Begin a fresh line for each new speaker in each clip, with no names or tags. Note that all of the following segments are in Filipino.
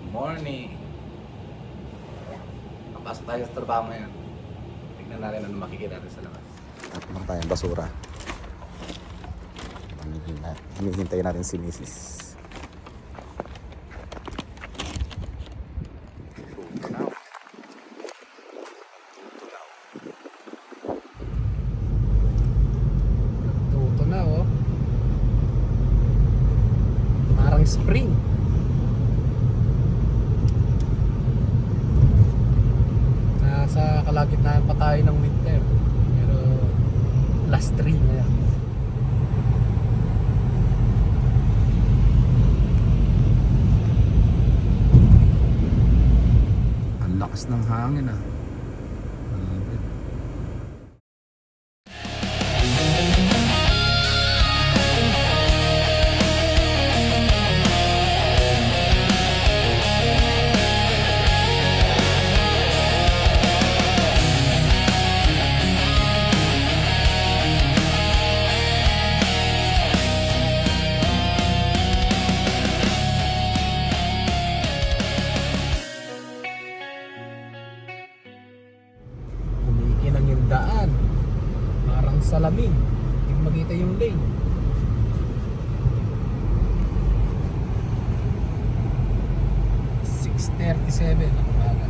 Morning! Papasok tayo sa trabaho ngayon. Tignan natin ano makikita natin sa labas.
At naman tayong basura. Hinihintay natin si Mrs.
Tuto na oh. Parang spring. Nasa kalagitnaan pa tayo ng winter. Pero last 3 na yan.
Ang lakas ng hangin ah.
Kumikinang yung daan. Parang salamin. Hindi mo makita yung lane. "6:37 ang umaga."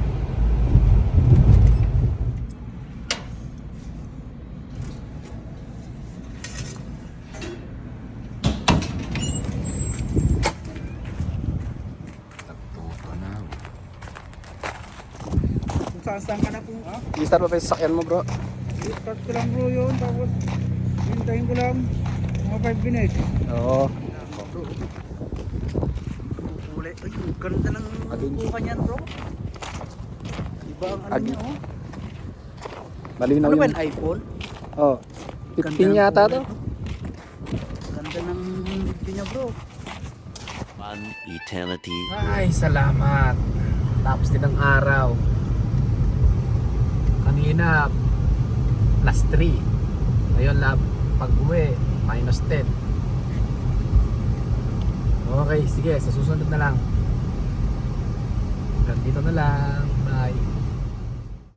Tuto na.
Saan ka na po? Ha?
I-start mo pa yung sasakyan mo bro.
I-start ko lang bro yun, tapos hintayin ko lang mga 5 minutes.
Oo.
Kulay, ay, ang ganda ng buka niyan bro. Iba ang ano niya oh.
Malinaw
Ano ba
yun.
yung iPhone?
Oh. 15 yata to.
Ganda ng 15 niya bro.
One eternity.
Ay, salamat. Tapos din ang araw. Kanina +3. Ngayon pag uwi -10. Okay, sige, sa susunod na lang. Hanggang dito na lang. Bye.